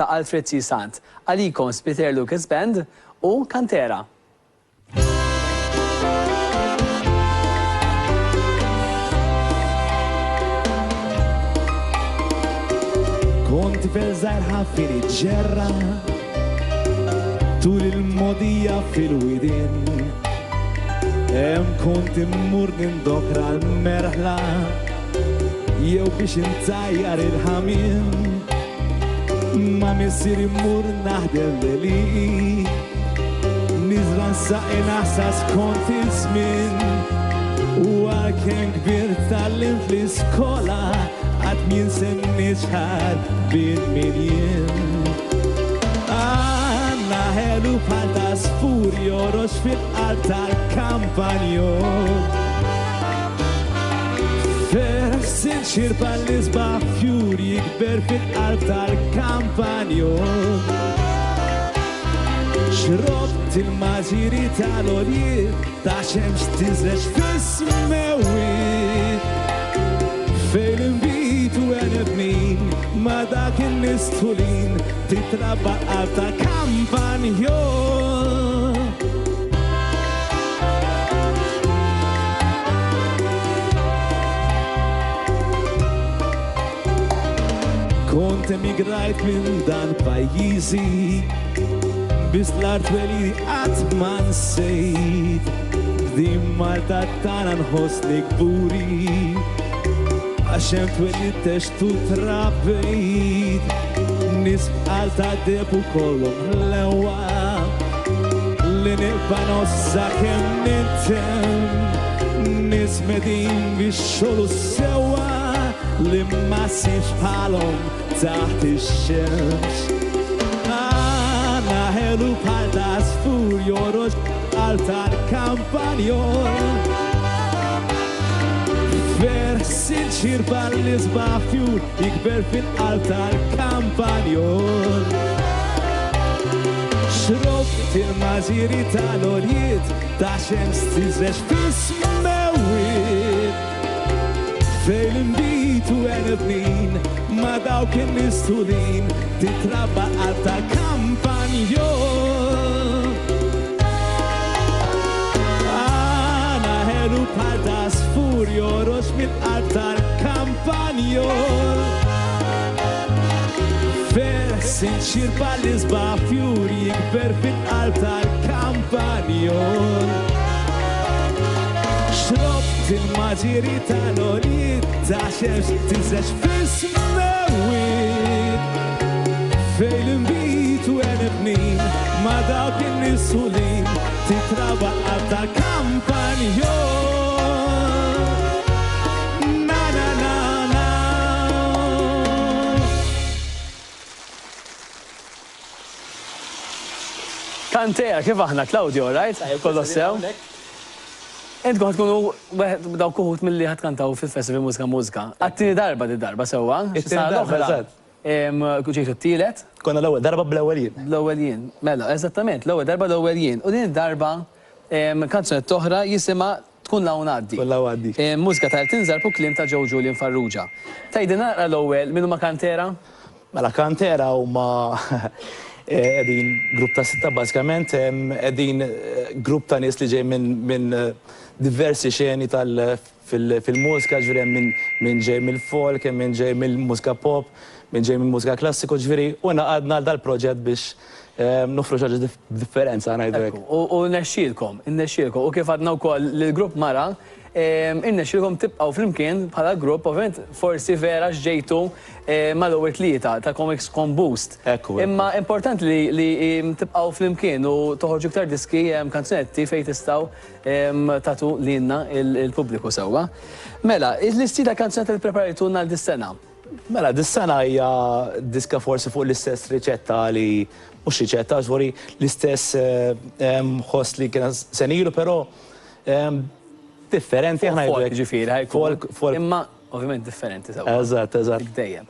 ta' Alfred C. Sant. Għalikom Peter Lucas Band u Kantera. Kont fil-żajr ħafini ġerra tul il-modija fil-widin kont immur nindokra l-merħla jew biex intajjar il-ħamin ma missir immur naħdem li nizran saqi naħsas kont il-żmien u għalkemm kbir tal-lim fl-iskola għad min semmi ċħar bin miljen. Għanna ħelu bħal ta' sfur jorox fil-qalb tal-kampanjon. Fersin xirba l-isbaħ fjur jikber fil-qalb tal-kampanjon. Xrobt il-maġiri tal-oliet ta' xemx tizrex fis-smewit. Fejl-invitu għenibnin ma dak il-nistulin titrabba għalta kampanjon. Kont emigrajt minn dan pajjiżi bis l-art weli għatman sejt b'din Malta tana nħossni gburi għaxem twelli teċtu trabbejt nis b'alta debu kollum l-ewa li nibba nossa kem nintem nis medin biex xolu sewa li ma sinx bħalom taħt ix-xemx. Għana ħelu bħal ta' sfur joroġ għalta l-kampanjon. Versin xirba l-isbaħ fjur jikber fil-qalb tal-kampanjon. Xrobt il-maġiri tal-oliet ta' xemx tizrex fis-smewit. Fejl-invitu għenibnin ma dawk il-nistulin titrabba għal tal-kampanjon. Għana ħelu bħal ta' sfur jorox mill-qalb tal-kampanjon. Fersin xirba l-isbaħ fjur jikber fil-qalb tal-kampanjon. Xrobt il-maġiri tal-oliet ta' xemx tizrex fis-smewit. Fejl-invitu għenibnin ma dawk il-nistulin titrabba għal tal-kampanjon. Na na na na. Kantera, kif aħna, Claudio, right? Kollu sew? Entkom ħatkunu daw kuħut mill-li ħatkantaw fil-festival Mużika. Għattini darba di darba sewa? It-tieni darba, eżatt. Kuċitu t-tielet? Konna l-ewwel darba bl-ewwelin. L-ewwelin, mela, eżattament, l-ewwel darba l-ewwelin. U din id-darba kanzunet toħra jisima tkun lawn għaddi. Tkun lawn għaddi. Mużika tal-tinżar u klim ta' Joe Julian Farrugia. Tajdi naqra l-ewwel minnu ma' Kantera? Mela Kantera huma qegħdin grupp ta' sitta bażikament, qegħdin grupp ta' nies li ġej minn diversi xeni fil-mużika, ġifieri minn ġej mill-folk, minn ġej mill-mużika pop, minn ġej mill-mużika klassiku, ġifieri u naqadna dal-proġett biex nofru xaġa differenza ngħidlek. U nexxielkom, u kif għadna wkoll l-grupp mara, innexxielkom tibqgħu flimkien bħala grupp, ovvjament forsi vera x'ġejtu mal-ewwel tlieta ta' Comics Con Boost. Imma importanti li tibqgħu flimkien u toħorġu iktar diski kanzunetti fejn tistgħu tagħtu lilna il-pubbliku sewwa. Mela, l-isti ta' kanzunetti li preparajtulna dis-sena. Mela, dis-sena hija diska forsi fuq l-istess riċetta li mhux riċetta, ġifieri l-istess ħoss li kien senilu, però differenti aħna jgħidlek. Ġifieri, folk. Imma ovvjament differenti sewwa. Eżatt, eżatt. Dejjem.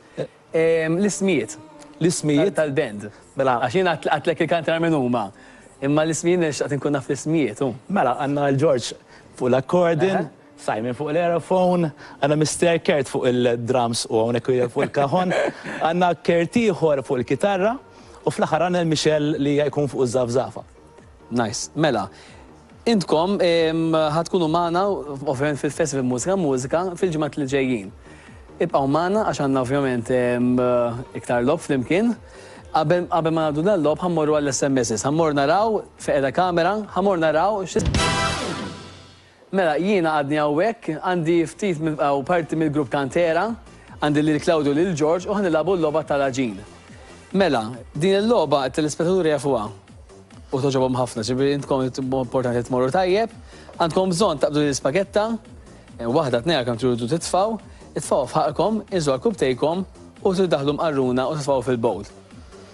L-ismijiet. L-ismijiet tal-band. Mela. Għax jien għatlek il-Kantera minn huma. Imma l-ismijiet nixtaqt inkun naf l-ismijiet. Mela, għandna l-George fuq l-accordin, Simon fuq l-aerophone, għanna Mr. Kert fuq il-drums u għonek fuq il-kajon, għanna Kert ieħor fuq il-kitarra u fl-aħħar għanna Michel li jkun fuq iż-żafżafa. Nice. Mela, intkom ħatkunu maħna, ovvjament fil-Festival Mużika fil-ġimgħat li ġejjin. Ibqgħu maħna għax għandna ovvjament iktar lob flimkien. Qabel ma nagħdu dal-lob ħammorru għall-SMSs, ħammor naraw feqeda kamera, ħammor naraw Mela, jiena għadni hawnhekk, għandi ftit u parti mill-grupp Kantera, għandi lil Claudio lil George u ħanilabu l-logħba tal-Aġin. Mela, din il-logħba t-telespettaturi jafuha. U toġobhom ħafna, ġifieri intkom importanti tmorru tajjeb, għandkom bżonn taqbdu l-ispagetta, waħda tnejn kemm tridu titfgħu f'ħaqkom, inżlu għall-kubtejkom u tiddaħlu mqarruna u titfgħu fil-bowl.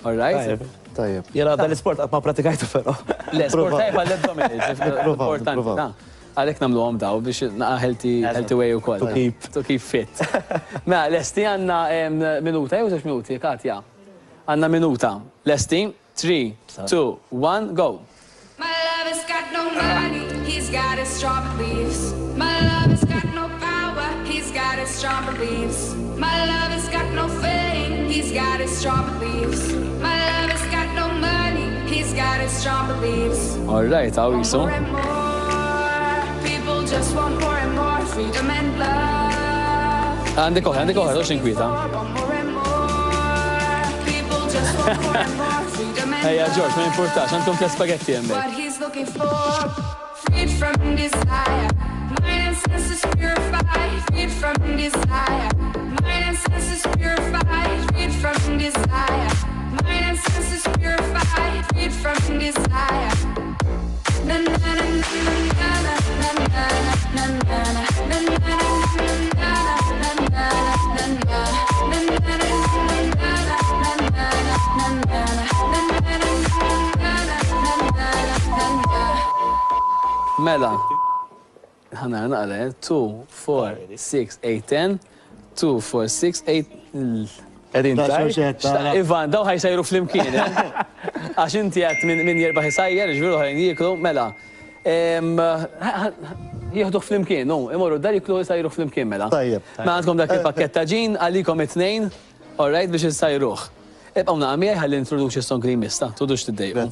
All right? Tajjeb. Jena dal-sport għat ma pratikajtu però. L-sport tajjeb għall-abdominals, importanti. Għalek namlu għom daw biex naqa healthy way u koll. To keep fit. Mela, Lesti għanna minuta, jew 6 minuti, Katja. Għanna minuta. Lesti, 3, 2, 1, go. My love has got no money, he's got his strong beliefs. My love has got no power, he's got his strong beliefs. My love has got no fame, he's got his strong beliefs. My love has got no money, he's got his strong beliefs. All right, how are you so? People just want more and more freedom and love. Għandek oħra, dox inkwita. People just want more and more freedom and love. Ejja, George, ma importax, għandkom tla spaghetti jemmek. What he's looking for, freed from desire. Mind and senses purified, freed from desire. Mind and senses purified, freed from desire. Mind and senses purified, freed from desire. Na na na na na na na na na Mela, ħana naqra, 2, 4, 6, 8, 10, 2, 4, 6, 8, Edin taj? Ivan, daw ħajsajru fl-imkien, għax inti għat minn jirbaħ jisajjer, ġviru ħajn jiklu, mela. Jieħduħ fl-imkien, imorru dar jiklu jisajru fl-imkien, mela. Tajjeb. Ma għandkom dak il-pakketta ġin, għalikom 2, all right, biex jisajruħ. Ibqaw naqmi ħalli introduċi s-song li jmista, tudux t-dejju.